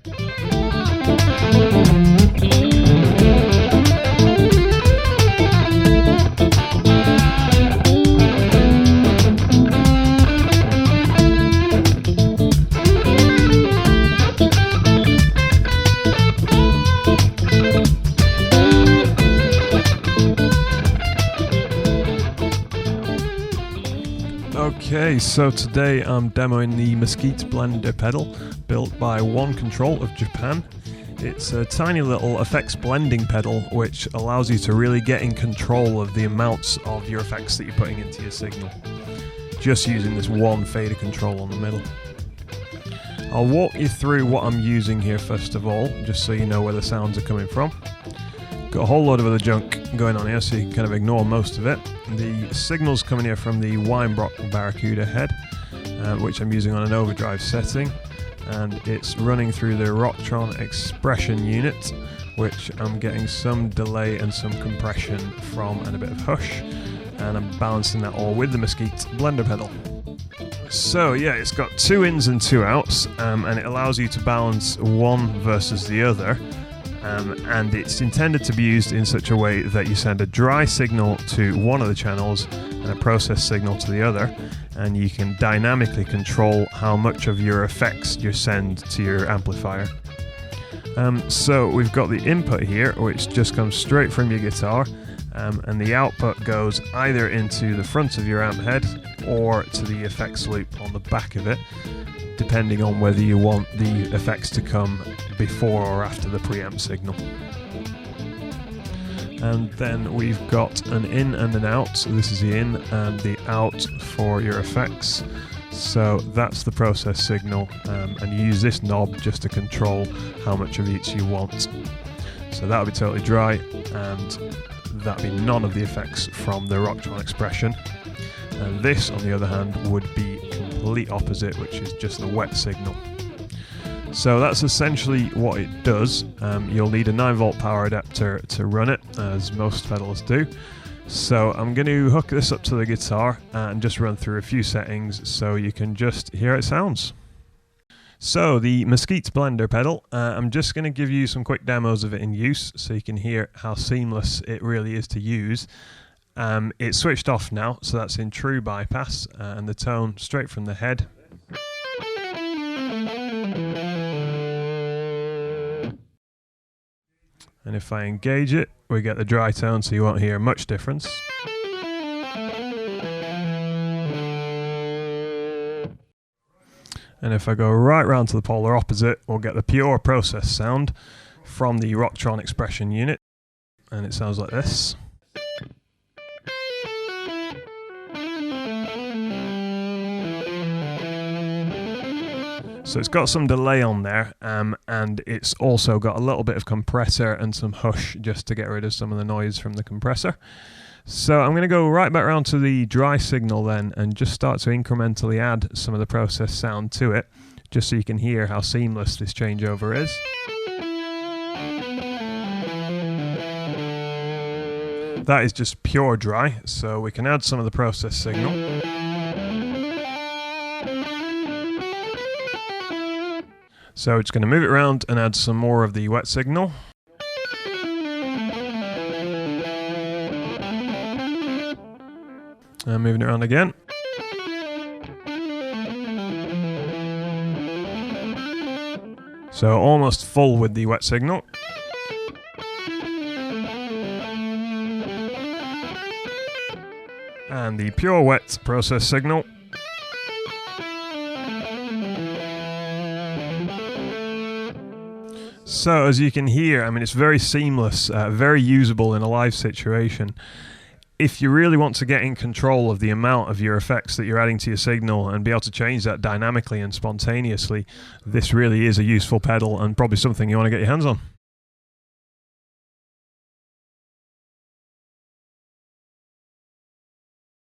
Okay, so today I'm demoing the Mosquite Blender pedal, built by One Control of Japan. It's a tiny little effects blending pedal which allows you to really get in control of the amounts of your effects that you're putting into your signal, just using this one fader control on the middle. I'll walk you through what I'm using here first of all, just so you know where the sounds are coming from. Got a whole load of other junk going on here, so you can kind of ignore most of it. The signal's coming here from the Weinbrock Barracuda head, which I'm using on an overdrive setting, and it's running through the Rocktron expression unit, which I'm getting some delay and some compression from and a bit of hush, and I'm balancing that all with the Mosquite Blender pedal. So yeah, it's got 2 ins and 2 outs, and it allows you to balance one versus the other. And it's intended to be used in such a way that you send a dry signal to one of the channels and a process signal to the other, and you can dynamically control how much of your effects you send to your amplifier. So we've got the input here, which just comes straight from your guitar, and the output goes either into the front of your amp head or to the effects loop on the back of it, depending on whether you want the effects to come before or after the preamp signal. And then we've got an in and an out, so this is the in and the out for your effects. So that's the process signal, and you use this knob just to control how much of each you want. So that'll be totally dry, and that'll be none of the effects from the Rocktron expression. And this, on the other hand, would be complete opposite, which is just the wet signal. So that's essentially what it does. You'll need a 9-volt power adapter to run it, as most pedals do. So I'm going to hook this up to the guitar and just run through a few settings so you can just hear how it sounds. So the Mosquite Blender pedal, I'm just going to give you some quick demos of it in use so you can hear how seamless it really is to use. It's switched off now, so that's in true bypass, and the tone straight from the head. And if I engage it, we get the dry tone, so you won't hear much difference. And if I go right round to the polar opposite, we'll get the pure process sound from the Rocktron expression unit, and it sounds like this. So it's got some delay on there, and it's also got a little bit of compressor and some hush just to get rid of some of the noise from the compressor. So I'm going to go right back around to the dry signal then and just start to incrementally add some of the process sound to it, just so you can hear how seamless this changeover is. That is just pure dry, so we can add some of the process signal. So we're just going to move it around and add some more of the wet signal. And moving it around again. So almost full with the wet signal. And the pure wet process signal. So as you can hear, I mean, it's very seamless, very usable in a live situation. If you really want to get in control of the amount of your effects that you're adding to your signal and be able to change that dynamically and spontaneously, this really is a useful pedal and probably something you want to get your hands on.